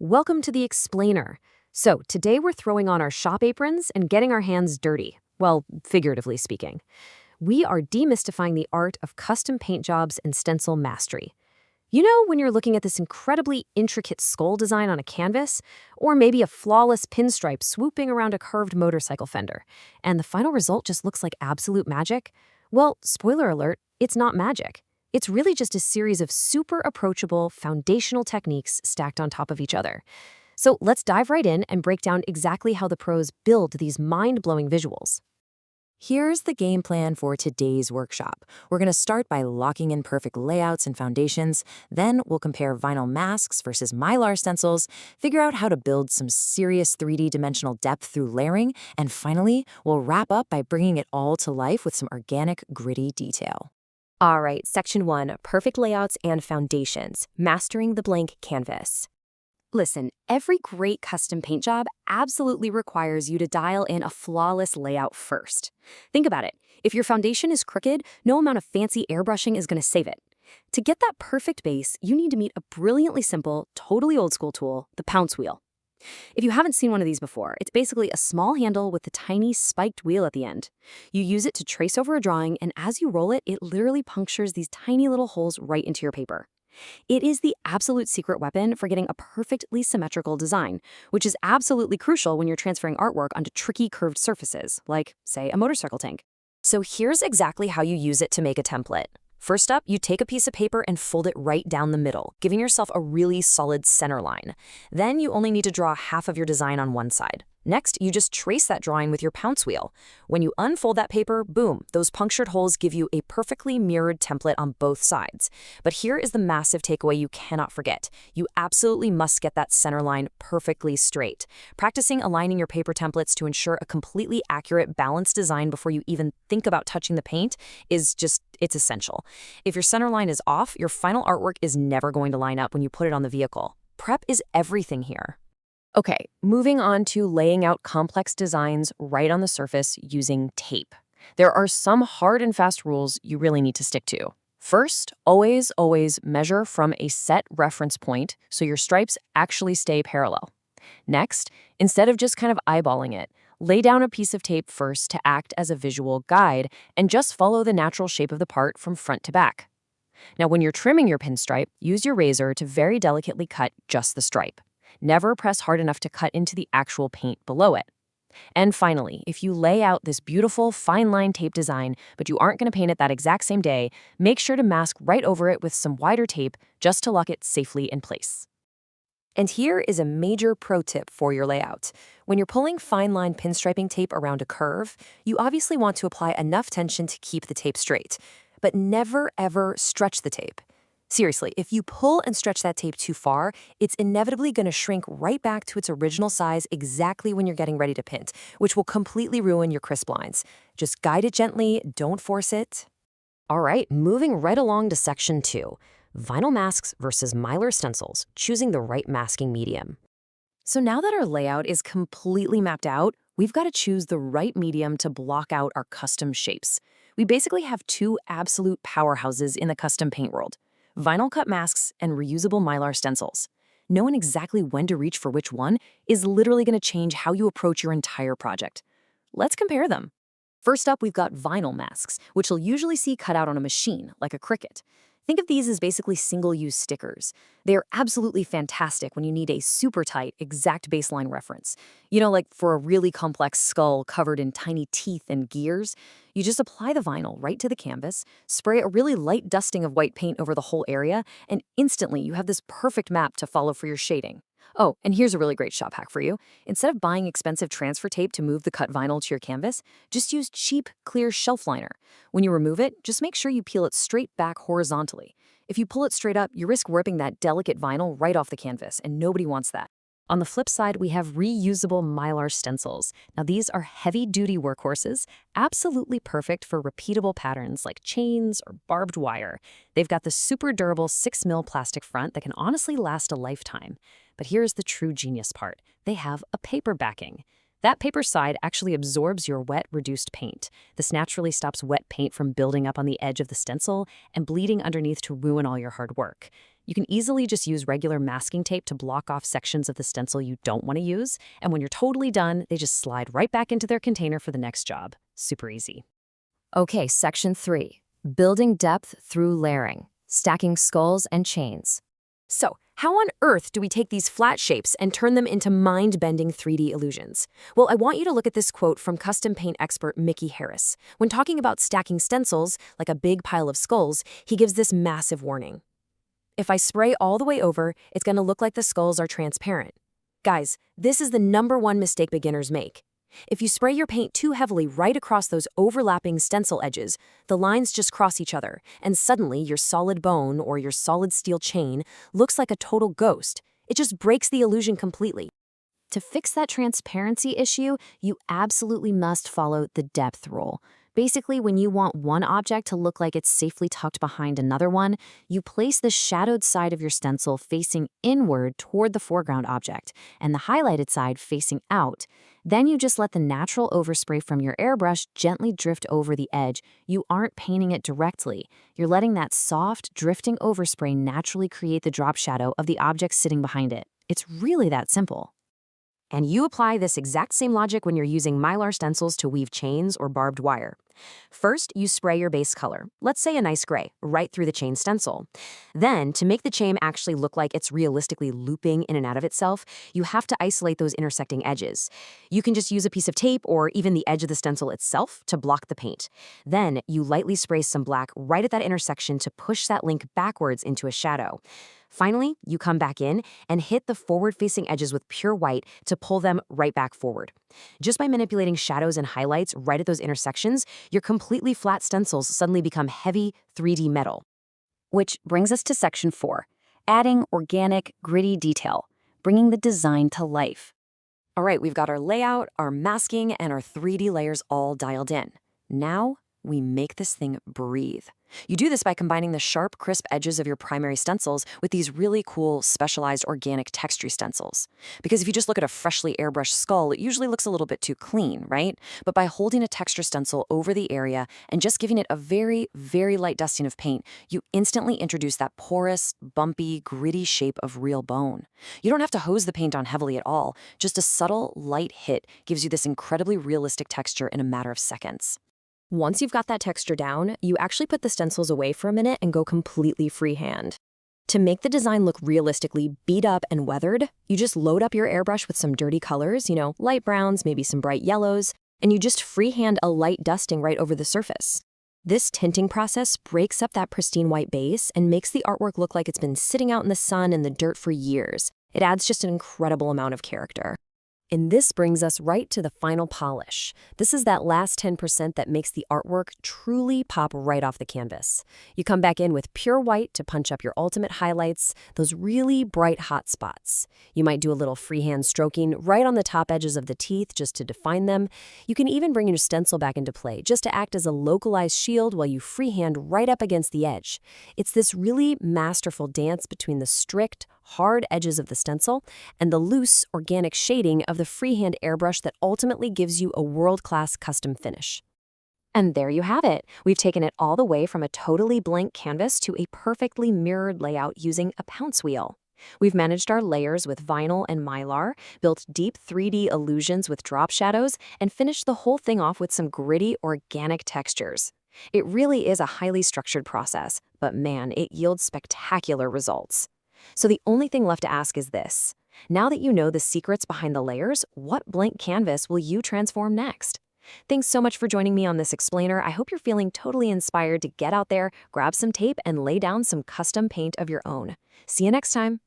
Welcome to the Explainer. So, today we're throwing on our shop aprons and getting our hands dirty. Well, figuratively speaking. We are demystifying the art of custom paint jobs and stencil mastery. You know, when you're looking at this incredibly intricate skull design on a canvas, or maybe a flawless pinstripe swooping around a curved motorcycle fender, and the final result just looks like absolute magic? Well, spoiler alert, it's not magic. It's really just a series of super approachable, foundational techniques stacked on top of each other. So let's dive right in and break down exactly how the pros build these mind-blowing visuals. Here's the game plan for today's workshop. We're going to start by locking in perfect layouts and foundations. Then we'll compare vinyl masks versus Mylar stencils, figure out how to build some serious 3D dimensional depth through layering, and finally, we'll wrap up by bringing it all to life with some organic, gritty detail. All right, Section 1, Perfect Layouts and Foundations, Mastering the Blank Canvas. Listen, every great custom paint job absolutely requires you to dial in a flawless layout first. Think about it. If your foundation is crooked, no amount of fancy airbrushing is going to save it. To get that perfect base, you need to meet a brilliantly simple, totally old school tool, the Pounce wheel. If you haven't seen one of these before, it's basically a small handle with the tiny spiked wheel at the end. You use it to trace over a drawing, and as you roll it, it literally punctures these tiny little holes right into your paper. It is the absolute secret weapon for getting a perfectly symmetrical design, which is absolutely crucial when you're transferring artwork onto tricky curved surfaces, like, say, a motorcycle tank. So here's exactly how you use it to make a template. First up, you take a piece of paper and fold it right down the middle, giving yourself a really solid center line. Then you only need to draw half of your design on one side. Next, you just trace that drawing with your Pounce wheel. When you unfold that paper, boom, those punctured holes give you a perfectly mirrored template on both sides. But here is the massive takeaway you cannot forget. You absolutely must get that center line perfectly straight. Practicing aligning your paper templates to ensure a completely accurate, balanced design before you even think about touching the paint is it's essential. If your center line is off, your final artwork is never going to line up when you put it on the vehicle. Prep is everything here. Okay, moving on to laying out complex designs right on the surface using tape. There are some hard and fast rules you really need to stick to. First, always measure from a set reference point so your stripes actually stay parallel. Next, instead of just kind of eyeballing it, lay down a piece of tape first to act as a visual guide and just follow the natural shape of the part from front to back. Now, when you're trimming your pinstripe, use your razor to very delicately cut just the stripe. Never press hard enough to cut into the actual paint below it. And finally, if you lay out this beautiful fine line tape design, but you aren't going to paint it that exact same day, make sure to mask right over it with some wider tape just to lock it safely in place. And here is a major pro tip for your layout. When you're pulling fine line pinstriping tape around a curve, you obviously want to apply enough tension to keep the tape straight, but never ever stretch the tape. Seriously, if you pull and stretch that tape too far, it's inevitably going to shrink right back to its original size exactly when you're getting ready to pint, which will completely ruin your crisp lines. Just guide it gently, don't force it. All right, moving right along to Section 2, Vinyl masks versus Mylar stencils, choosing the right masking medium. So now that our layout is completely mapped out, we've got to choose the right medium to block out our custom shapes. We basically have two absolute powerhouses in the custom paint world: vinyl cut masks and reusable Mylar stencils. Knowing exactly when to reach for which one is literally going to change how you approach your entire project. Let's compare them. First up, we've got vinyl masks, which you'll usually see cut out on a machine, like a Cricut. Think of these as basically single-use stickers. They're absolutely fantastic when you need a super tight, exact baseline reference. You know, like for a really complex skull covered in tiny teeth and gears, you just apply the vinyl right to the canvas, spray a really light dusting of white paint over the whole area, and instantly you have this perfect map to follow for your shading. Oh, and here's a really great shop hack for you. Instead of buying expensive transfer tape to move the cut vinyl to your canvas, just use cheap, clear shelf liner. When you remove it, just make sure you peel it straight back horizontally. If you pull it straight up, you risk ripping that delicate vinyl right off the canvas, and nobody wants that. On the flip side, we have reusable Mylar stencils. Now, these are heavy-duty workhorses, absolutely perfect for repeatable patterns like chains or barbed wire. They've got the super durable 6mm plastic front that can honestly last a lifetime. But here's the true genius part. They have a paper backing. That paper side actually absorbs your wet, reduced paint. This naturally stops wet paint from building up on the edge of the stencil and bleeding underneath to ruin all your hard work. You can easily just use regular masking tape to block off sections of the stencil you don't want to use, and when you're totally done, they just slide right back into their container for the next job. Super easy. Okay, section 3. Building depth through layering, stacking skulls and chains. So, how on earth do we take these flat shapes and turn them into mind-bending 3D illusions? Well, I want you to look at this quote from custom paint expert Mickey Harris. When talking about stacking stencils, like a big pile of skulls, he gives this massive warning. If I spray all the way over, it's going to look like the skulls are transparent. Guys, this is the #1 mistake beginners make. If you spray your paint too heavily right across those overlapping stencil edges, the lines just cross each other, and suddenly your solid bone or your solid steel chain looks like a total ghost. It just breaks the illusion completely. To fix that transparency issue, you absolutely must follow the depth rule. Basically, when you want one object to look like it's safely tucked behind another one, you place the shadowed side of your stencil facing inward toward the foreground object, and the highlighted side facing out. Then you just let the natural overspray from your airbrush gently drift over the edge. You aren't painting it directly. You're letting that soft, drifting overspray naturally create the drop shadow of the object sitting behind it. It's really that simple. And you apply this exact same logic when you're using Mylar stencils to weave chains or barbed wire. First, you spray your base color, let's say a nice gray, right through the chain stencil. Then, to make the chain actually look like it's realistically looping in and out of itself, you have to isolate those intersecting edges. You can just use a piece of tape or even the edge of the stencil itself to block the paint. Then, you lightly spray some black right at that intersection to push that link backwards into a shadow. Finally, you come back in and hit the forward-facing edges with pure white to pull them right back forward. Just by manipulating shadows and highlights right at those intersections, your completely flat stencils suddenly become heavy 3D metal. Which brings us to section 4, adding organic, gritty detail, bringing the design to life. All right, we've got our layout, our masking, and our 3D layers all dialed in. Now, we make this thing breathe. You do this by combining the sharp, crisp edges of your primary stencils with these really cool, specialized organic texture stencils. Because if you just look at a freshly airbrushed skull, it usually looks a little bit too clean, right? But by holding a texture stencil over the area and just giving it a very, very light dusting of paint, you instantly introduce that porous, bumpy, gritty shape of real bone. You don't have to hose the paint on heavily at all. Just a subtle, light hit gives you this incredibly realistic texture in a matter of seconds. Once you've got that texture down, you actually put the stencils away for a minute and go completely freehand. To make the design look realistically beat up and weathered, you just load up your airbrush with some dirty colors, light browns, maybe some bright yellows, and you just freehand a light dusting right over the surface. This tinting process breaks up that pristine white base and makes the artwork look like it's been sitting out in the sun and the dirt for years. It adds just an incredible amount of character. And this brings us right to the final polish. This is that last 10% that makes the artwork truly pop right off the canvas. You come back in with pure white to punch up your ultimate highlights, those really bright hot spots. You might do a little freehand stroking right on the top edges of the teeth just to define them. You can even bring your stencil back into play just to act as a localized shield while you freehand right up against the edge. It's this really masterful dance between the strict, hard edges of the stencil and the loose, organic shading of the freehand airbrush that ultimately gives you a world-class custom finish. And there you have it. We've taken it all the way from a totally blank canvas to a perfectly mirrored layout using a pounce wheel. We've managed our layers with vinyl and Mylar, built deep 3D illusions with drop shadows, and finished the whole thing off with some gritty, organic textures. It really is a highly structured process, but man, it yields spectacular results. So the only thing left to ask is this. Now that you know the secrets behind the layers, what blank canvas will you transform next? Thanks so much for joining me on this explainer. I hope you're feeling totally inspired to get out there, grab some tape, and lay down some custom paint of your own. See you next time.